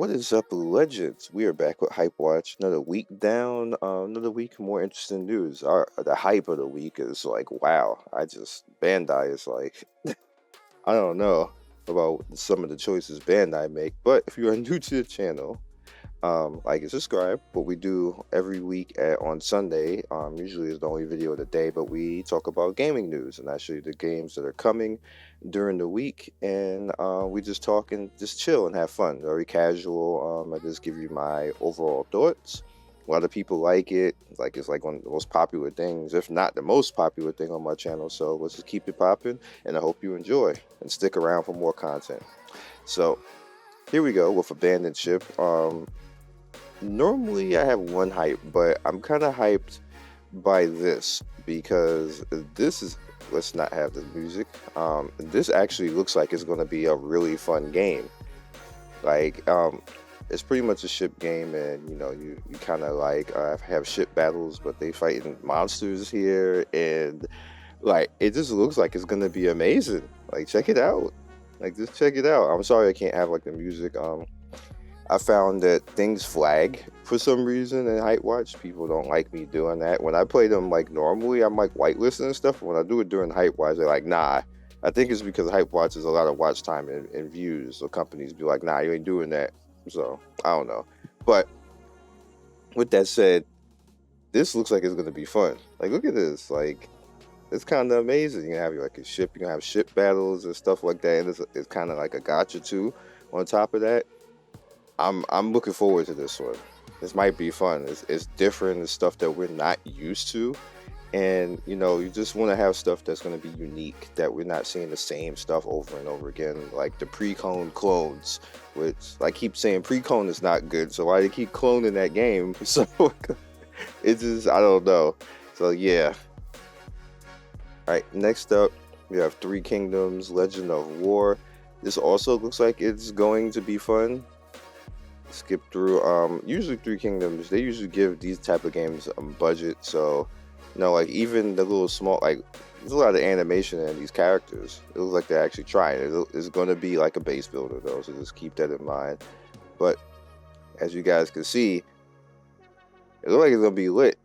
What is up, legends? We are back with HypeWatch. Another week down, another week more interesting news. The hype of the week is like, wow. Bandai is like, I don't know about some of the choices Bandai make, but if you are new to the channel, like and subscribe. What we do every week on Sunday, usually is the only video of the day, but we talk about gaming news and I show you the games that are coming during the week, and we just talk and just chill and have fun. Very casual. I just give you my overall thoughts. A lot of people like it. It's like one of the most popular things, if not the most popular thing on my channel. So let's just keep it popping, and I hope you enjoy and stick around for more content. So here we go with Abandoned Ship. Normally I have one hype, but I'm kind of hyped by this because this is, let's not have the music. This actually looks like it's going to be a really fun game. It's pretty much a ship game, and you kind of have ship battles, but they fighting monsters here, and it just looks like it's going to be amazing. Check it out. Just check it out. I'm sorry I can't have the music. I found that things flag for some reason in HypeWatch. People don't like me doing that. When I play them normally, I'm whitelisting and stuff. When I do it during HypeWatch, they're like, nah. I think it's because HypeWatch is a lot of watch time and views. So companies be like, nah, you ain't doing that. So I don't know. But with that said, this looks like it's gonna be fun. Look at this. It's kind of amazing. You have a ship. You can have ship battles and stuff like that. And it's kind of like a gacha too. On top of that, I'm looking forward to this one. This might be fun. It's different. It's stuff that we're not used to, and you just want to have stuff that's going to be unique, that we're not seeing the same stuff over and over again, like the pre-clone clones, which I keep saying pre-clone is not good. So why do they keep cloning that game? So it's just, I don't know. So yeah. All right. Next up, we have Three Kingdoms: Legend of War. This also looks like it's going to be fun. Skip through. Usually Three Kingdoms, they usually give these type of games a budget, so even the little small, there's a lot of animation in these characters. It looks like they're actually trying. It's going to be like a base builder though, so just keep that in mind. But as you guys can see, it looks like it's going to be lit.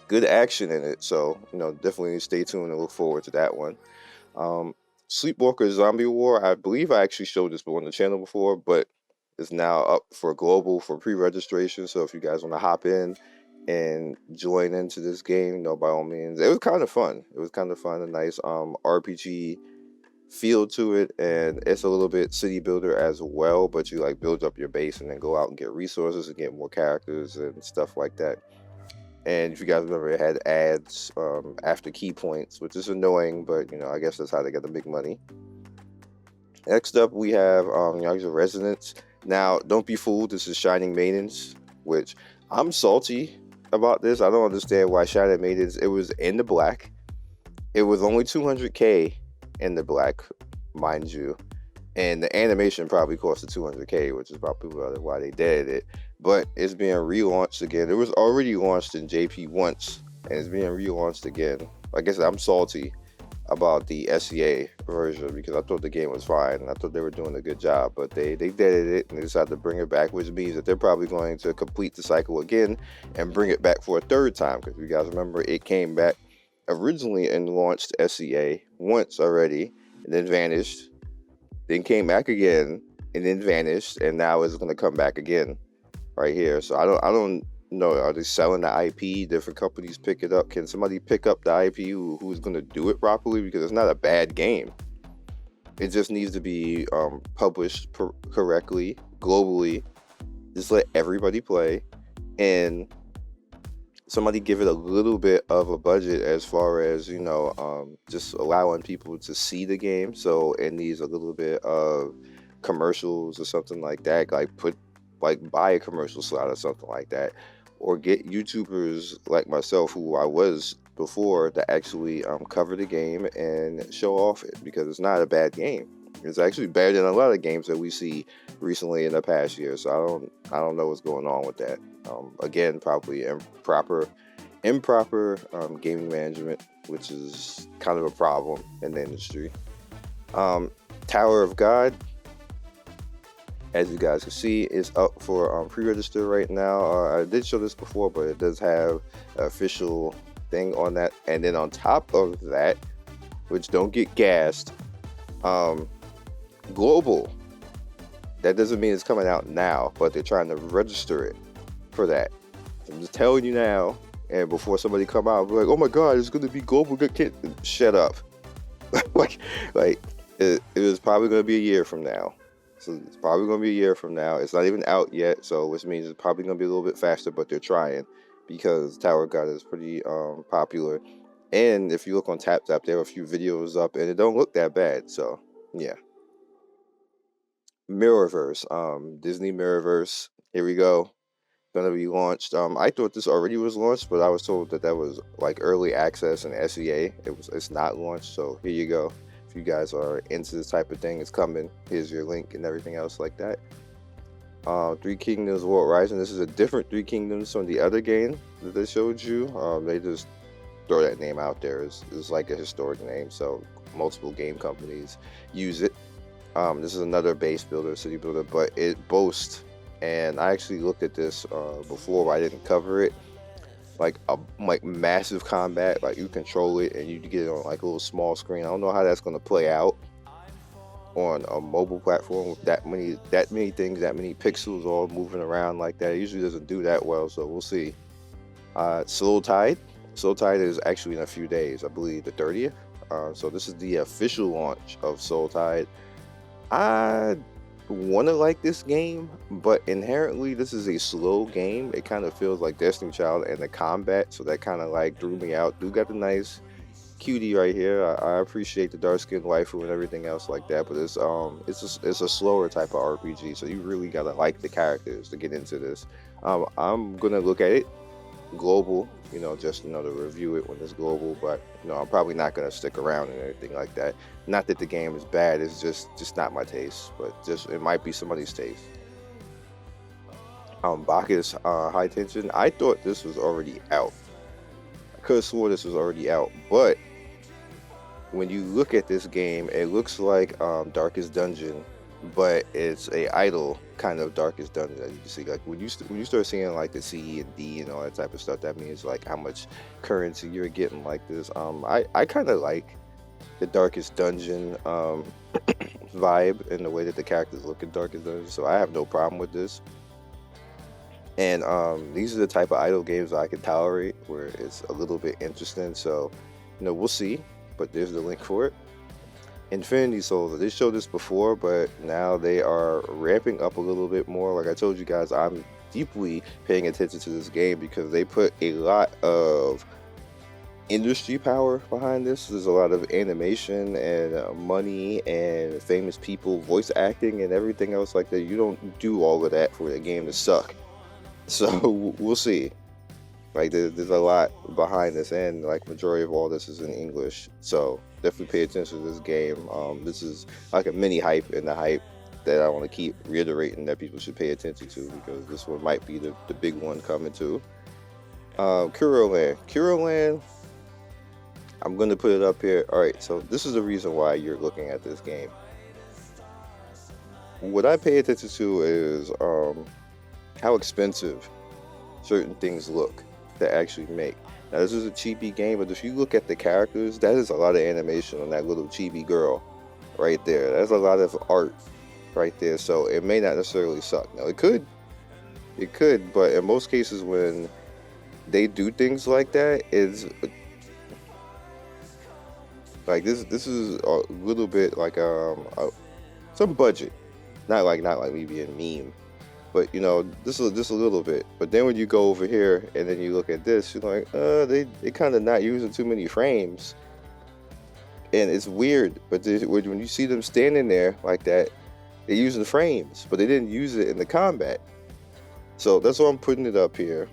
Good action in it, so definitely stay tuned and look forward to that one. Sleepwalker Zombie War, I believe I actually showed this on the channel before, but is now up for global for pre-registration. So if you guys want to hop in and join into this game, by all means. It was kind of fun. A nice RPG feel to it, and it's a little bit city builder as well, but you build up your base and then go out and get resources and get more characters and stuff like that. And if you guys remember, it had ads after key points, which is annoying, but I guess that's how they get the big money. Next up, we have Yakuza Resonance. Now, don't be fooled, this is Shining Maidens, which I'm salty about this. I don't understand why Shining Maidens, it was in the black. It was only 200K in the black, mind you. And the animation probably cost 200K, which is probably why they did it. But it's being relaunched again. It was already launched in JP once, and it's being relaunched again. Like I said, I'm salty about the SEA version because I thought the game was fine and I thought they were doing a good job, but they did it and they decided to bring it back, which means that they're probably going to complete the cycle again and bring it back for a third time, because you guys remember it came back originally and launched SEA once already and then vanished, then came back again and then vanished, and now it's going to come back again right here. So I don't know, are they selling the IP? Different companies pick it up. Can somebody pick up the IP who's going to do it properly? Because it's not a bad game. It just needs to be published correctly, globally. Just let everybody play, and somebody give it a little bit of a budget as far as, just allowing people to see the game. So it needs a little bit of commercials or something like that. Buy a commercial slot or something like that. Or get YouTubers like myself, who I was before, to actually cover the game and show off it, because it's not a bad game. It's actually better than a lot of games that we see recently in the past year. So I don't know what's going on with that. Again, probably improper gaming management, which is kind of a problem in the industry. Tower of God. As you guys can see, it's up for pre-register right now. I did show this before, but it does have an official thing on that. And then on top of that, which don't get gassed, global. That doesn't mean it's coming out now, but they're trying to register it for that. I'm just telling you now, and before somebody come out and be like, "Oh my God, it's going to be global." Shut up. like it was probably going to be a year from now. So it's probably going to be a year from now. It's not even out yet, so which means it's probably going to be a little bit faster, but they're trying because Tower of God is pretty popular. And if you look on TapTap, there are a few videos up, and it don't look that bad. So yeah. Mirrorverse, Disney Mirrorverse. Here we go. Gonna be launched. I thought this already was launched, but I was told that was like early access and SEA. It's not launched. So here you go. If you guys are into this type of thing, it's coming. Here's your link and everything else like that. Three Kingdoms World Rising. This is a different Three Kingdoms from the other game that they showed you. They just throw that name out there. It's like a historic name, so multiple game companies use it. This is another base builder, city builder, but it boasts, and I actually looked at this before, but I didn't cover it. Like massive combat, like you control it and you get it on like a little small screen. I don't know how that's going to play out on a mobile platform with that many things, that many pixels all moving around like that. It usually doesn't do that well, so we'll see. Soultide is actually in a few days, I believe the 30th. So this is the official launch of Soultide. I want to like this game, but inherently this is a slow game. It kind of feels like Destiny Child and the combat, so that kind of like threw me out. Do got the nice cutie right here. I appreciate the dark skinned waifu and everything else like that, but it's a slower type of RPG, so you really gotta like the characters to get into this. I'm gonna look at it global, just to review it when it's global, but I'm probably not gonna stick around and anything like that. Not that the game is bad, it's just not my taste, but it might be somebody's taste. Bacchus, High Tension. I thought this was already out. I could have swore this was already out, but when you look at this game, it looks like Darkest Dungeon, but it's a idle kind of Darkest Dungeon. As you can see, like when you start seeing like the C and D and all that type of stuff, that means like how much currency you're getting like this. I kind of like the Darkest Dungeon vibe and the way that the characters look in Darkest Dungeon, so I have no problem with this. And these are the type of idle games I can tolerate, where it's a little bit interesting. So we'll see, but there's the link for it. Infinity Souls, they showed this before, but now they are ramping up a little bit more. Like I told you guys, I'm deeply paying attention to this game because they put a lot of industry power behind this. There's a lot of animation and money and famous people voice acting and everything else like that. You don't do all of that for a game to suck. So we'll see. Like there's a lot behind this, and like majority of all this is in English, so definitely pay attention to this game. This is like a mini hype in the hype that I want to keep reiterating that people should pay attention to, because this one might be the big one coming too. Kuro Land, I'm going to put it up here. Alright, so this is the reason why you're looking at this game. What I pay attention to is how expensive certain things look to actually make. Now this is a chibi game, but if you look at the characters, that is a lot of animation on that little chibi girl right there. That's a lot of art right there, so it may not necessarily suck. Now it could, but in most cases when they do things like that, it's like this is a little bit like some budget, not like me being meme, but this is a little bit. But then when you go over here and then you look at this, you're like, they kind of not using too many frames, and it's weird. But when you see them standing there like that, they're using frames, but they didn't use it in the combat. So that's why I'm putting it up here.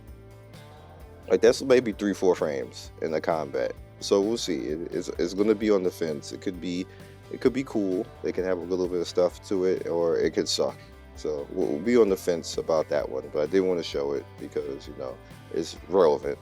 Like that's maybe 3-4 frames in the combat. So we'll see. It's going to be on the fence. It could be cool. They can have a little bit of stuff to it, or it could suck. So we'll be on the fence about that one, but I did want to show it because it's relevant.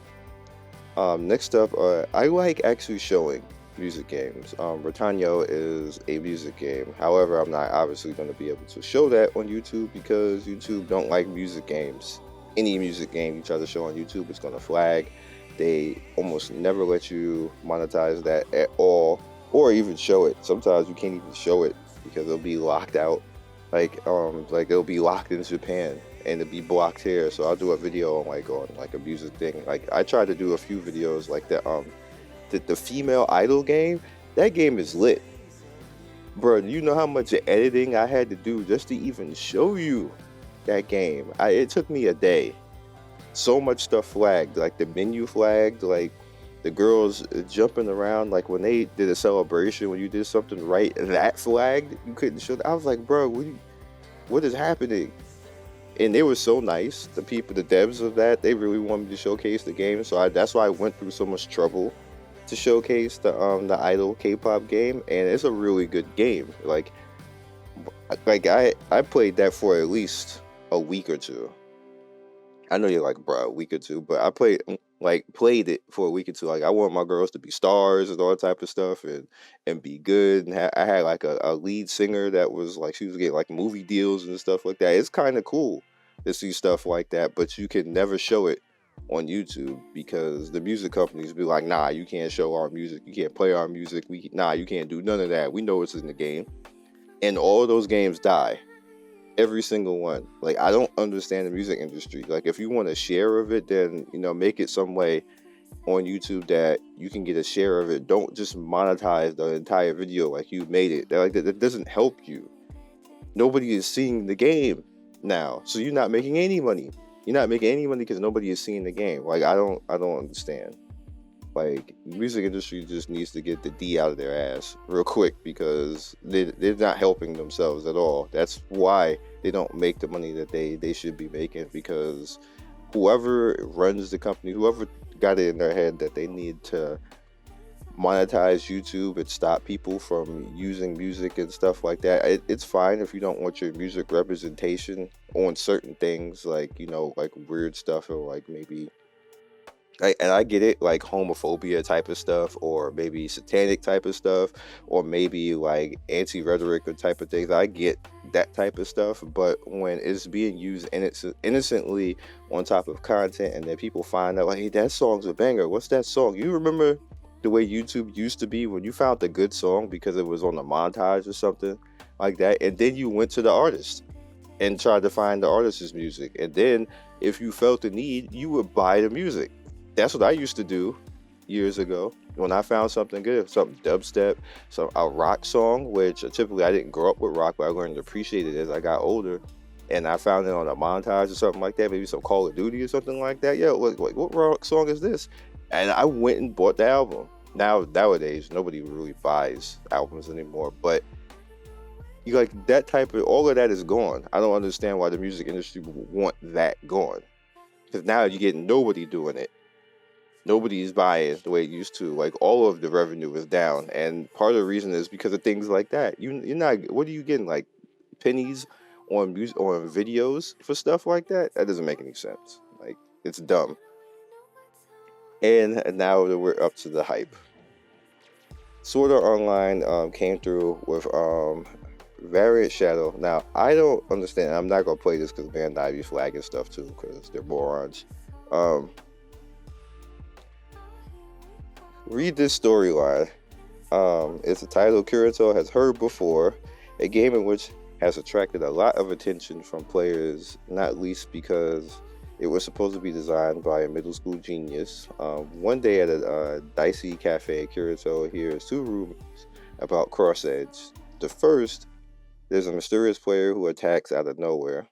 Next up, I like actually showing music games. Britannia is a music game. However, I'm not obviously going to be able to show that on YouTube because YouTube don't like music games. Any music game you try to show on YouTube is going to flag. They almost never let you monetize that at all, or even show it. Sometimes you can't even show it because it'll be locked out. Like it'll be locked in Japan and it'll be blocked here. So I'll do a video on like a music thing. Like I tried to do a few videos like that. The female idol game, that game is lit, bro. You know how much editing I had to do just to even show you that game. It took me a day. So much stuff flagged, like the menu flagged, like the girls jumping around, like when they did a celebration, when you did something right, that flagged. You couldn't show. I was like, bro, what is happening? And they were so nice. The people, the devs of that, they really wanted me to showcase the game. So that's why I went through so much trouble to showcase the idol K-pop game, and it's a really good game. Like I played that for at least a week or two. I know you're like, bro, a week or two, but I played it for a week or two. Like I want my girls to be stars and all that type of stuff, and be good. And I had like a lead singer that was like, she was getting like movie deals and stuff like that. It's kind of cool to see stuff like that, but you can never show it on YouTube because the music companies be like, nah, you can't show our music, you can't play our music, you can't do none of that. We know it's in the game, and all of those games die. Every single one. Like I don't understand the music industry. Like if you want a share of it, then make it some way on YouTube that you can get a share of it. Don't just monetize the entire video like you made it. That doesn't help you. Nobody is seeing the game now, so you're not making any money. You're not making any money because nobody is seeing the game. Like I don't understand. Like music industry just needs to get the D out of their ass real quick because they're not helping themselves at all. That's why they don't make the money that they should be making, because whoever runs the company, whoever got it in their head that they need to monetize YouTube and stop people from using music and stuff like that. It's fine if you don't want your music representation on certain things, like like weird stuff, or like maybe and I get it, like homophobia type of stuff, or maybe satanic type of stuff, or maybe like anti-rhetoric type of things. I get that type of stuff, but when it's being used innocently on top of content, and then people find out, like, hey, that song's a banger. What's that song? You remember the way YouTube used to be when you found a good song because it was on a montage or something like that, and then you went to the artist and tried to find the artist's music, and then if you felt the need, you would buy the music. That's what I used to do years ago when I found something good, something dubstep, a rock song, which typically I didn't grow up with rock, but I learned to appreciate it as I got older. And I found it on a montage or something like that, maybe some Call of Duty or something like that. Yeah, what rock song is this? And I went and bought the album. Nowadays, nobody really buys albums anymore, but you like that type of, all of that is gone. I don't understand why the music industry would want that gone, because now you're getting nobody doing it. Nobody's buying the way it used to. Like all of the revenue is down, and part of the reason is because of things like that. You're not. What are you getting, like pennies on music, on videos for stuff like that? That doesn't make any sense. Like it's dumb. And now that we're up to the hype, Sword Art Online came through with Variant Shadow. Now I don't understand. I'm not gonna play this because Bandai be flagging stuff too because they're morons. Read this storyline. It's a title Kirito has heard before, a game in which has attracted a lot of attention from players, not least because it was supposed to be designed by a middle school genius. One day at a dicey cafe, Kirito hears two rumors about Cross Edge. The first, there's a mysterious player who attacks out of nowhere.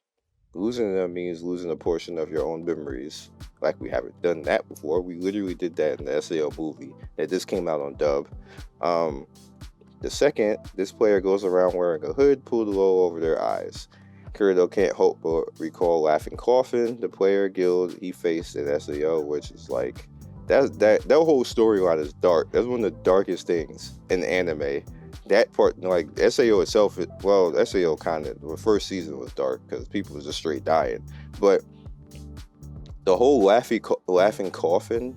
Losing them means losing a portion of your own memories. Like we haven't done that before. We literally did that in the SAO movie that just came out on dub. The second, this player goes around wearing a hood pulled low over their eyes. Kirito can't help but recall Laughing Coffin, the player guild he faced in SAO, which is like that whole storyline is dark. That's one of the darkest things in the anime. That part, like SAO itself, SAO kind of, the first season was dark because people was just straight dying. But the whole Laughing Coffin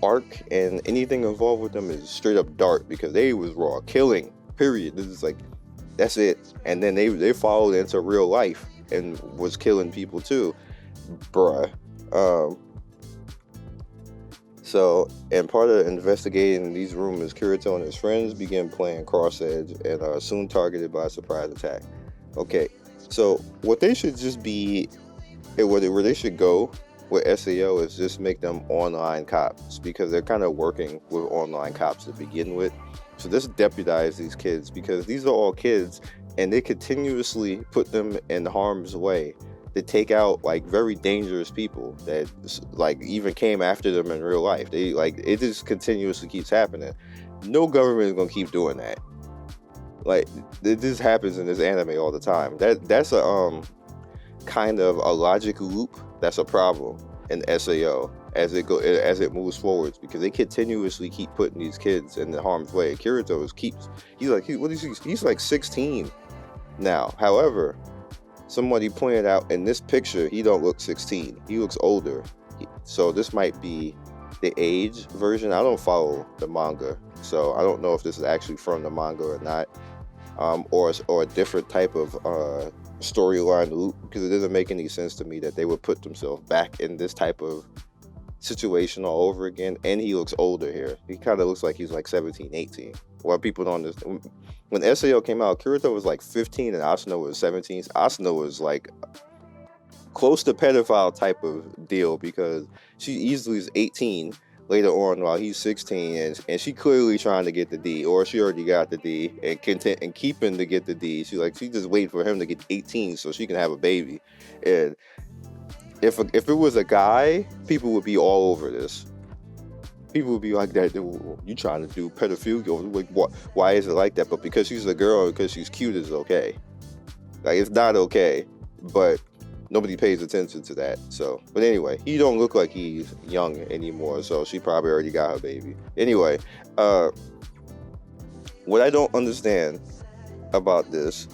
arc and anything involved with them is straight up dark because they was raw killing. Period. This is like that's it. And then they followed into real life and was killing people too, bruh. So, and part of investigating these rumors, Kirito and his friends began playing Cross Edge and are soon targeted by a surprise attack. Okay, so what they should just be, where they should go with SAO is just make them online cops because they're kind of working with online cops to begin with. So just deputize these kids because these are all kids and they continuously put them in harm's way to take out like very dangerous people that like even came after them in real life. They like it just continuously keeps happening. No government is gonna keep doing that. Like it just happens in this anime all the time. That's a kind of a logic loop that's a problem in SAO as it moves forwards because they continuously keep putting these kids in the harm's way. Kirito he's like 16 now. However, somebody pointed out in this picture he don't look 16. He looks older. So this might be the age version. I don't follow the manga, so I don't know if this is actually from the manga or not, or a different type of storyline loop because it doesn't make any sense to me that they would put themselves back in this type of situation all over again. And he looks older here. He kind of looks like he's like 17, 18. Well, people don't understand. When SAO came out, Kirito was like 15 and Asuna was 17. Asuna was like close to pedophile type of deal because she easily is 18 later on while he's 16 and she clearly trying to get the D, or she already got the D and content and keeping to get the D. She just waiting for him to get 18 so she can have a baby. And if it was a guy, people would be all over this. People would be like that. You trying to do pedophilia? Like what? Why is it like that? But because she's a girl, because she's cute, is okay. Like it's not okay, but nobody pays attention to that. So, but anyway, he don't look like he's young anymore. So she probably already got her baby. Anyway, what I don't understand about this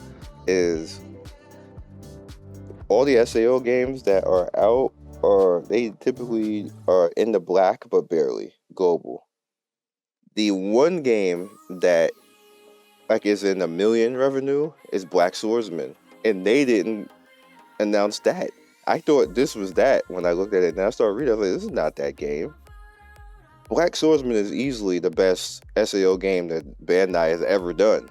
is all the SAO games that are out they typically are in the black but barely global. The one game that like is in $1 million revenue is Black Swordsman, and they didn't announce that. I thought this was that when I looked at it and I started reading. I was like, this is not that game. Black Swordsman is easily the best SAO game that Bandai has ever done.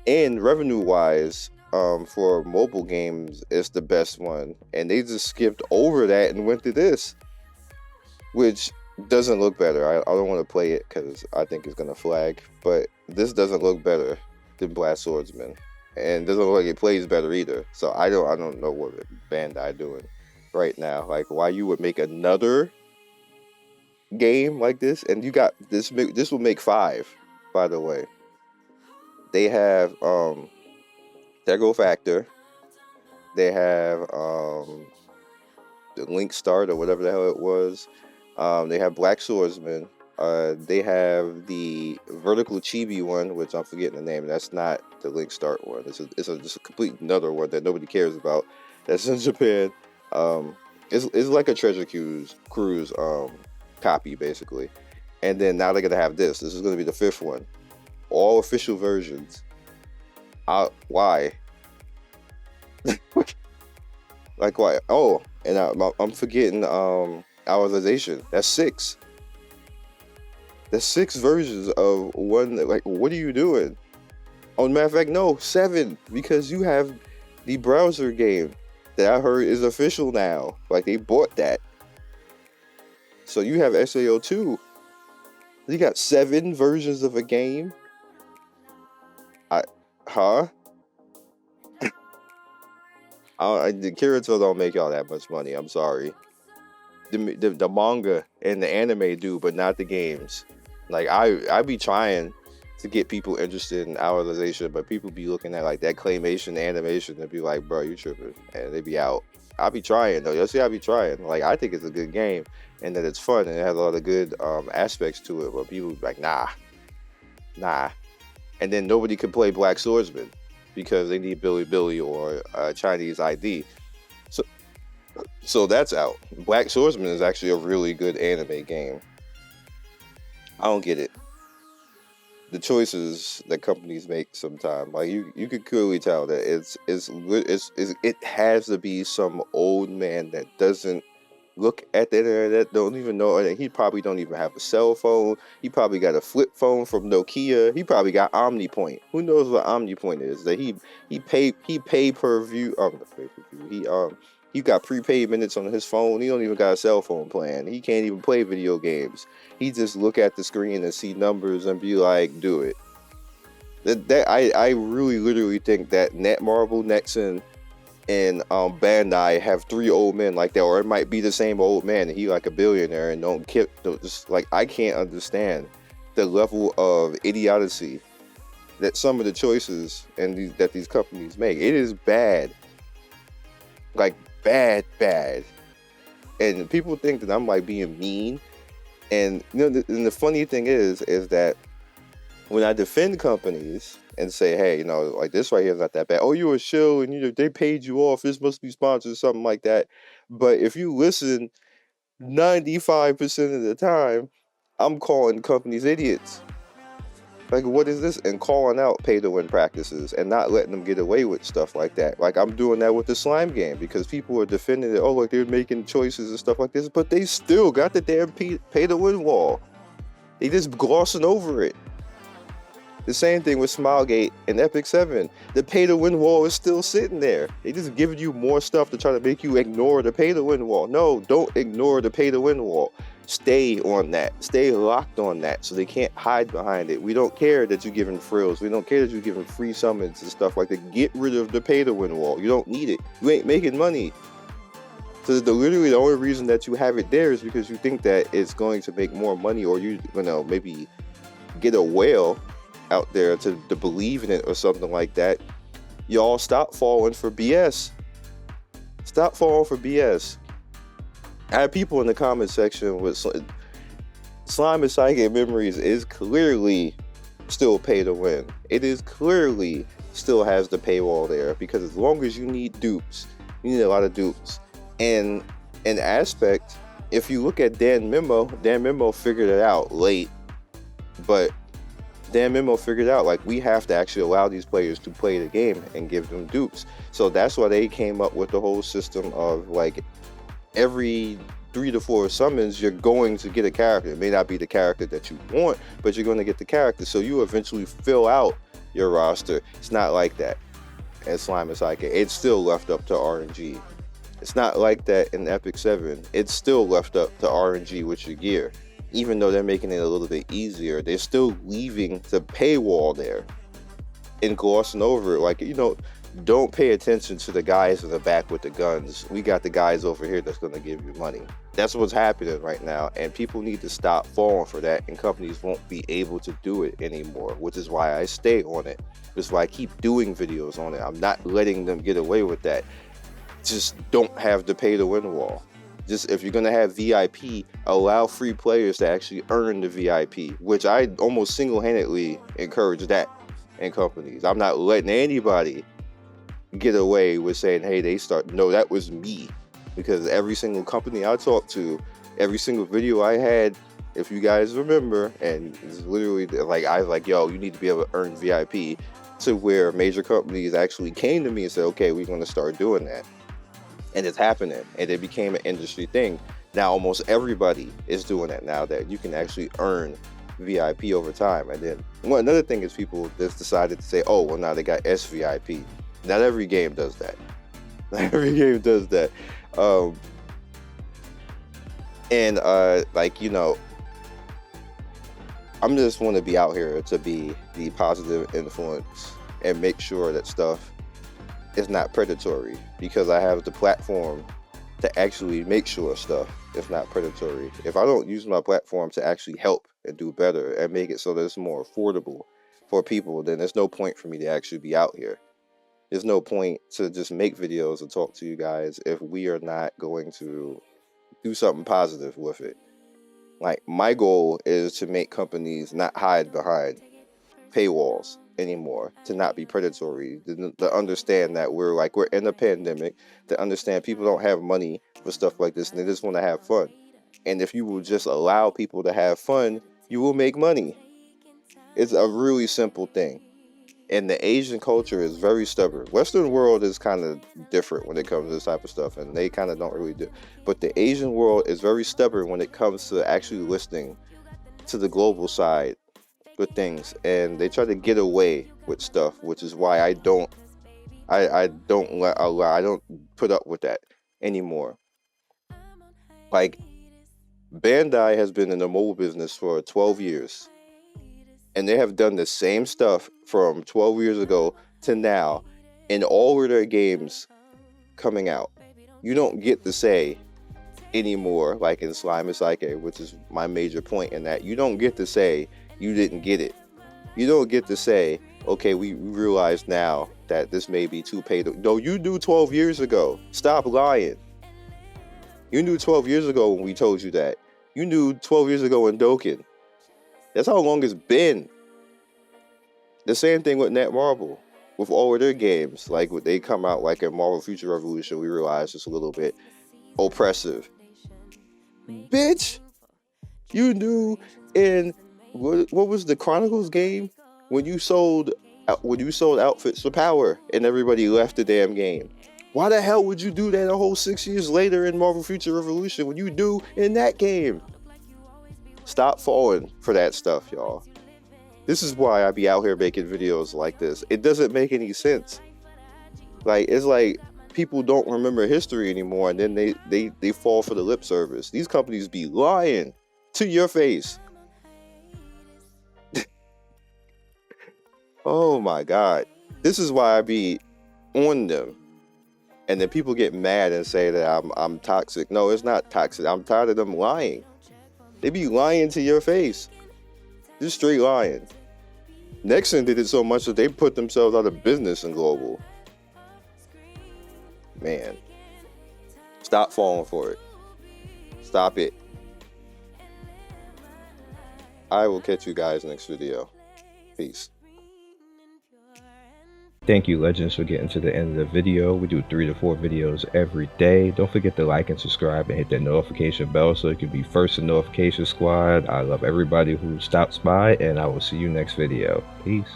And revenue-wise, for mobile games, it's the best one. And they just skipped over that and went to this, which doesn't look better. I don't want to play it because I think it's going to flag. But this doesn't look better than Black Swordsman. And doesn't look like it plays better either. So I don't know what Bandai doing right now. Like, why you would make another game like this? And you got this will make 5, by the way. They have Tego Factor. They have the Link Start or whatever the hell it was. They have Black Swordsman. They have the Vertical Chibi one, which I'm forgetting the name. That's not the Link Start one. It's just a complete another one that nobody cares about. That's in Japan. It's like a Treasure Cruise copy basically. And then now they're gonna have this. This is gonna be the 5th one. All official versions. Why? Like why? Oh, and I'm forgetting Houralization. That's 6. There's 6 versions of one. Like, what are you doing? Oh, matter of fact, no, 7, because you have the browser game that I heard is official now. Like, they bought that. So you have SAO 2. You got 7 versions of a game. The Kirito don't make y'all that much money. I'm sorry. The manga and the anime do, but not the games. Like I be trying to get people interested in Houralization, but people be looking at like that claymation animation and be like, bro, you tripping, and they be out. I be trying though. You'll see, I be trying. Like I think it's a good game and that it's fun and it has a lot of good aspects to it, but people be like, nah. And then nobody can play Black Swordsman because they need Billy or Chinese ID. So that's out. Black Swordsman is actually a really good anime game. I don't get it. The choices that companies make sometimes, like you could clearly tell that it has to be some old man that doesn't look at the internet, don't even know, and he probably don't even have a cell phone. He probably got a flip phone from Nokia. He probably got OmniPoint. Who knows what OmniPoint is? That he pay per view. Not pay per view. He got prepaid minutes on his phone. He don't even got a cell phone plan. He can't even play video games. He just look at the screen and see numbers and be like, do it. I really literally think that Netmarble, Nexon, and Bandai have three old men like that, or it might be the same old man and he like a billionaire and don't keep just like, I can't understand the level of idiocy that some of the choices and that these companies make. It is bad, like bad, and people think that I'm like being mean. And and the funny thing is that when I defend companies and say, hey, like this right here is not that bad. Oh, you a shill and they paid you off. This must be sponsored, something like that. But if you listen 95% of the time, I'm calling companies idiots. Like, what is this? And calling out pay-to-win practices and not letting them get away with stuff like that. Like, I'm doing that with the slime game because people are defending it. Oh, like they're making choices and stuff like this, but they still got the damn pay-to-win wall. They just glossing over it. The same thing with Smilegate and Epic 7. The pay-to-win wall is still sitting there. They just giving you more stuff to try to make you ignore the pay-to-win wall. No, don't ignore the pay-to-win wall. Stay on that. Stay locked on that so they can't hide behind it. We don't care that you're giving frills. We don't care that you're giving free summons and stuff like that. Get rid of the pay-to-win wall. You don't need it. You ain't making money. So literally the only reason that you have it there is because you think that it's going to make more money, or you maybe get a whale out there to believe in it or something like that. Y'all stop falling for BS. Stop falling for BS. I have people in the comment section with Slime and Psychic Memories is clearly still pay to win. It is clearly still has the paywall there because as long as you need dupes, you need a lot of dupes. And an aspect, if you look at Dan Memo figured it out late, but Dan Memo figured out like we have to actually allow these players to play the game and give them dupes. So that's why they came up with the whole system of like every 3 to 4 summons you're going to get a character. It may not be the character that you want, but you're going to get the character. So you eventually fill out your roster. It's not like that in Slime and Psychic. It's still left up to RNG. It's not like that in Epic 7. It's still left up to RNG with your gear. Even though they're making it a little bit easier, they're still leaving the paywall there and glossing over it. Like, don't pay attention to the guys in the back with the guns. We got the guys over here that's going to give you money. That's what's happening right now. And people need to stop falling for that. And companies won't be able to do it anymore, which is why I stay on it. Which is why I keep doing videos on it. I'm not letting them get away with that. Just don't have the pay to win wall. Just if you're going to have VIP, allow free players to actually earn the VIP, which I almost single-handedly encourage that in companies. I'm not letting anybody get away with saying, hey, no, that was me. Because every single company I talked to, every single video I had, if you guys remember, and it's literally like, I was like, yo, you need to be able to earn VIP, to where major companies actually came to me and said, okay, we're going to start doing that. And it's happening, and it became an industry thing. Now almost everybody is doing that now, that you can actually earn VIP over time. And then another thing is people just decided to say, oh, well, now they got SVIP. Not every game does that. Not every game does that. I'm just want to be out here to be the positive influence and make sure that stuff is not predatory, because I have the platform to actually make sure stuff is not predatory. If I don't use my platform to actually help and do better and make it so that it's more affordable for people, then there's no point for me to actually be out here. There's no point to just make videos and talk to you guys if we are not going to do something positive with it. Like, my goal is to make companies not hide behind paywalls. anymore, to not be predatory, to understand that we're in a pandemic, to understand people don't have money for stuff like this and they just want to have fun. And if you will just allow people to have fun, you will make money. It's a really simple thing. And the Asian culture is very stubborn. Western world is kind of different when it comes to this type of stuff, and they kind of don't really do. But the Asian world is very stubborn when it comes to actually listening to the global side with things, and they try to get away with stuff, which is why I don't put up with that anymore. Like, Bandai has been in the mobile business for 12 years. And they have done the same stuff from 12 years ago to now in all of their games coming out. You don't get to say anymore, like in Slime and Psyche, which is my major point in that. You don't get to say you didn't get it. You don't get to say, okay, we realize now that this may be too paid. No, you knew 12 years ago. Stop lying. You knew 12 years ago when we told you that. You knew 12 years ago in Dokkan. That's how long it's been. The same thing with Netmarble. With all of their games, like when they come out, like in Marvel Future Revolution, we realize it's a little bit oppressive. Bitch, you knew in what was the Chronicles game when you sold outfits for power and everybody left the damn game. Why the hell would you do that a whole 6 years later in Marvel Future Revolution when you do in that game? Stop falling for that stuff, y'all. This is why I be out here making videos like this. It doesn't make any sense. Like, it's like people don't remember history anymore, and then they fall for the lip service. These companies be lying to your face. Oh my God. This is why I be on them. And then people get mad and say that I'm toxic. No, it's not toxic. I'm tired of them lying. They be lying to your face. Just straight lying. Nexon did it so much that they put themselves out of business in global. Man. Stop falling for it. Stop it. I will catch you guys next video. Peace. Thank you, Legends, for getting to the end of the video. We do 3 to 4 videos every day. Don't forget to like and subscribe and hit that notification bell so you can be first in notification squad. I love everybody who stops by, and I will see you next video. Peace.